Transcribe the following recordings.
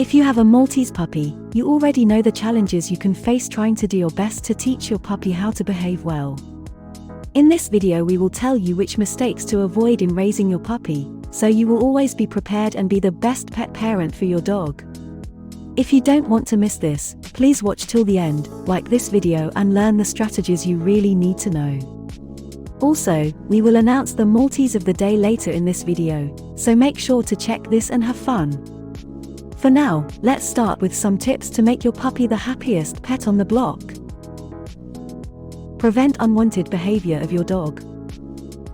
If you have a Maltese puppy, you already know the challenges you can face trying to do your best to teach your puppy how to behave well. In this video we will tell you which mistakes to avoid in raising your puppy, so you will always be prepared and be the best pet parent for your dog. If you don't want to miss this, please watch till the end, like this video and learn the strategies you really need to know. Also, we will announce the Maltese of the day later in this video, so make sure to check this and have fun. For now, let's start with some tips to make your puppy the happiest pet on the block. Prevent unwanted behavior of your dog.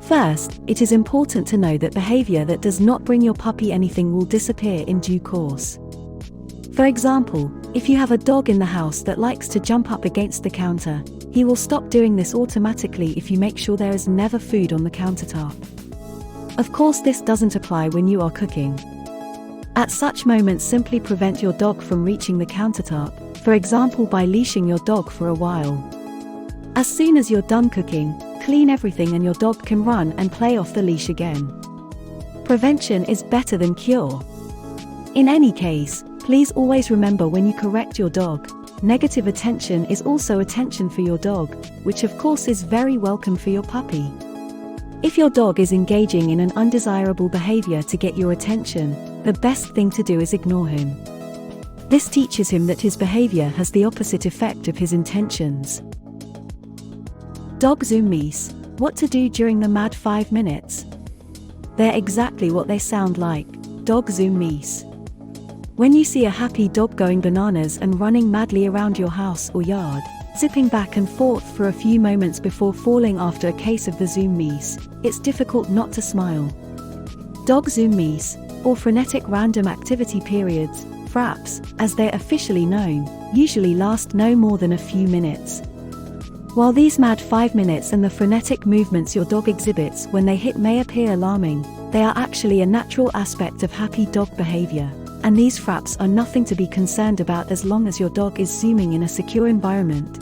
First, it is important to know that behavior that does not bring your puppy anything will disappear in due course. For example, if you have a dog in the house that likes to jump up against the counter, he will stop doing this automatically if you make sure there is never food on the countertop. Of course, this doesn't apply when you are cooking. At such moments, simply prevent your dog from reaching the countertop, for example by leashing your dog for a while. As soon as you're done cooking, clean everything and your dog can run and play off the leash again. Prevention is better than cure. In any case, please always remember when you correct your dog, negative attention is also attention for your dog, which of course is very welcome for your puppy. If your dog is engaging in an undesirable behavior to get your attention, the best thing to do is ignore him. This teaches him that his behavior has the opposite effect of his intentions. Dog Zoom Mees. What to do during the mad 5 minutes? They're exactly what they sound like, dog Zoom Mees. When you see a happy dog going bananas and running madly around your house or yard, zipping back and forth for a few moments before falling after a case of the Zoom Mees, it's difficult not to smile. Dog Zoom Mees, or frenetic random activity periods, FRAPs, as they're officially known, usually last no more than a few minutes. While these mad 5 minutes and the frenetic movements your dog exhibits when they hit may appear alarming, they are actually a natural aspect of happy dog behavior, and these FRAPs are nothing to be concerned about as long as your dog is zooming in a secure environment.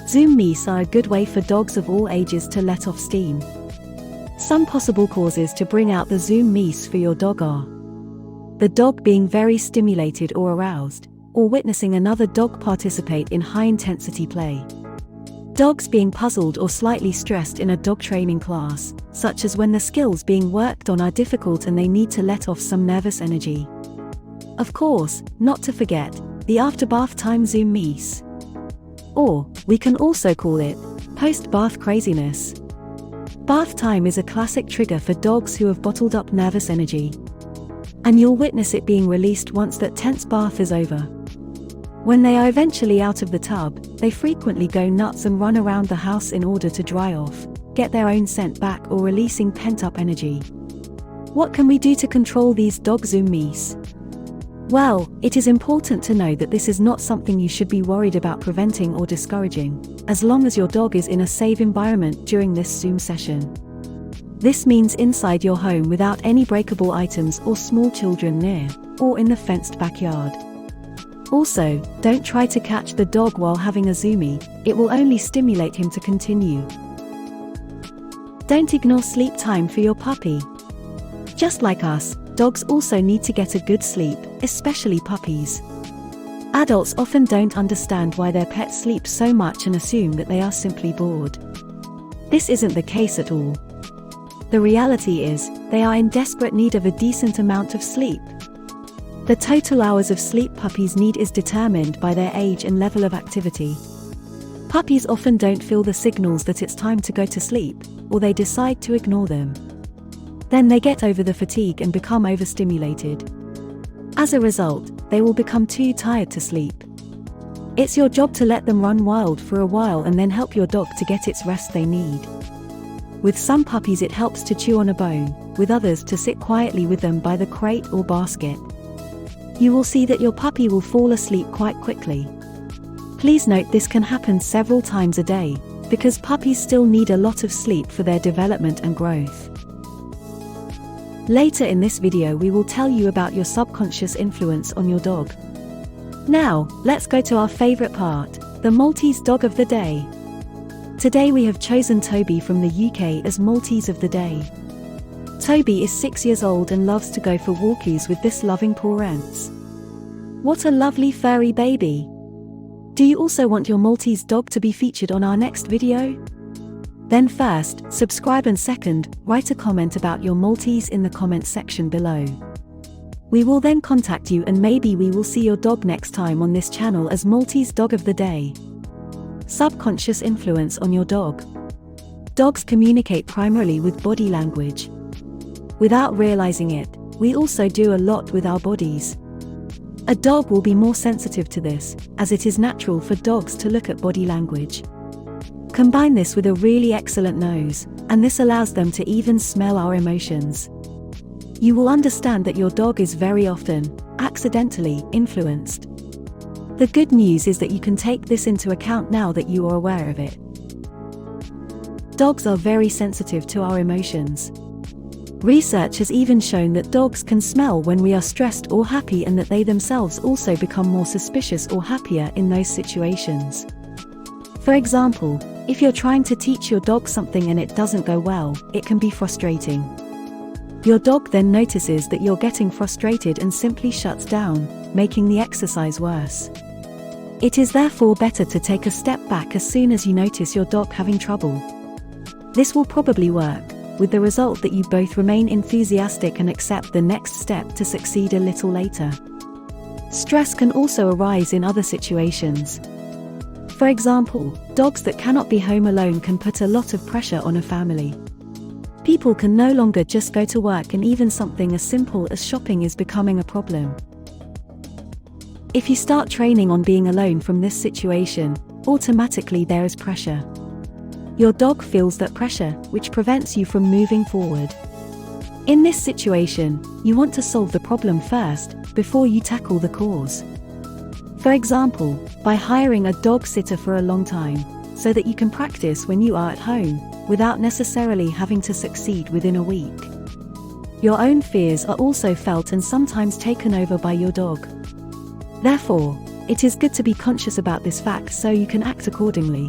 Zoom Mees are a good way for dogs of all ages to let off steam. Some possible causes to bring out the Zoom Mees for your dog are the dog being very stimulated or aroused, or witnessing another dog participate in high-intensity play. Dogs being puzzled or slightly stressed in a dog training class, such as when the skills being worked on are difficult and they need to let off some nervous energy. Of course, not to forget, the after-bath time Zoom Mees. Or, we can also call it, post-bath craziness. Bath time is a classic trigger for dogs who have bottled up nervous energy. And you'll witness it being released once that tense bath is over. When they are eventually out of the tub, they frequently go nuts and run around the house in order to dry off, get their own scent back or releasing pent-up energy. What can we do to control these dog Zoom Mees? Well, it is important to know that this is not something you should be worried about preventing or discouraging, as long as your dog is in a safe environment during this Zoom session. This means inside your home without any breakable items or small children near, or in the fenced backyard. Also, don't try to catch the dog while having a Zoomie, it will only stimulate him to continue. Don't ignore sleep time for your puppy. Just like us, dogs also need to get a good sleep, especially puppies. Adults often don't understand why their pets sleep so much and assume that they are simply bored. This isn't the case at all. The reality is, they are in desperate need of a decent amount of sleep. The total hours of sleep puppies need is determined by their age and level of activity. Puppies often don't feel the signals that it's time to go to sleep, or they decide to ignore them. Then they get over the fatigue and become overstimulated. As a result, they will become too tired to sleep. It's your job to let them run wild for a while and then help your dog to get its rest they need. With some puppies it helps to chew on a bone, with others to sit quietly with them by the crate or basket. You will see that your puppy will fall asleep quite quickly. Please note this can happen several times a day, because puppies still need a lot of sleep for their development and growth. Later in this video we will tell you about your subconscious influence on your dog. Now, let's go to our favorite part, the Maltese dog of the day. Today we have chosen Toby from the UK as Maltese of the day. Toby is 6 years old and loves to go for walkies with this loving parents. What a lovely furry baby! Do you also want your Maltese dog to be featured on our next video? Then first, subscribe, and second, write a comment about your Maltese in the comment section below. We will then contact you and maybe we will see your dog next time on this channel as Maltese Dog of the Day. Subconscious influence on your dog. Dogs communicate primarily with body language. Without realizing it, we also do a lot with our bodies. A dog will be more sensitive to this, as it is natural for dogs to look at body language. Combine this with a really excellent nose, and this allows them to even smell our emotions. You will understand that your dog is very often, accidentally, influenced. The good news is that you can take this into account now that you are aware of it. Dogs are very sensitive to our emotions. Research has even shown that dogs can smell when we are stressed or happy, and that they themselves also become more suspicious or happier in those situations. For example, if you're trying to teach your dog something and it doesn't go well, it can be frustrating. Your dog then notices that you're getting frustrated and simply shuts down, making the exercise worse. It is therefore better to take a step back as soon as you notice your dog having trouble. This will probably work, with the result that you both remain enthusiastic and accept the next step to succeed a little later. Stress can also arise in other situations. For example, dogs that cannot be home alone can put a lot of pressure on a family. People can no longer just go to work, and even something as simple as shopping is becoming a problem. If you start training on being alone from this situation, automatically there is pressure. Your dog feels that pressure, which prevents you from moving forward. In this situation, you want to solve the problem first, before you tackle the cause. For example, by hiring a dog sitter for a long time, so that you can practice when you are at home, without necessarily having to succeed within a week. Your own fears are also felt and sometimes taken over by your dog. Therefore, it is good to be conscious about this fact so you can act accordingly.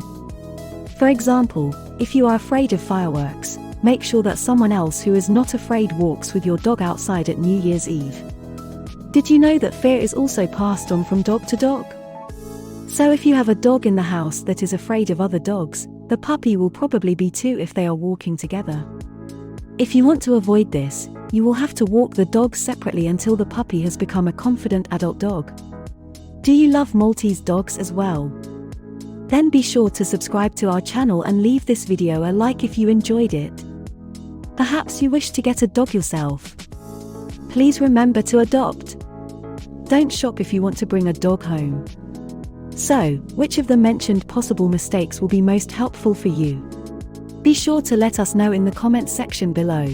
For example, if you are afraid of fireworks, make sure that someone else who is not afraid walks with your dog outside at New Year's Eve. Did you know that fear is also passed on from dog to dog? So if you have a dog in the house that is afraid of other dogs, the puppy will probably be too if they are walking together. If you want to avoid this, you will have to walk the dogs separately until the puppy has become a confident adult dog. Do you love Maltese dogs as well? Then be sure to subscribe to our channel and leave this video a like if you enjoyed it. Perhaps you wish to get a dog yourself. Please remember to adopt. Don't shop if you want to bring a dog home. So, which of the mentioned possible mistakes will be most helpful for you? Be sure to let us know in the comments section below.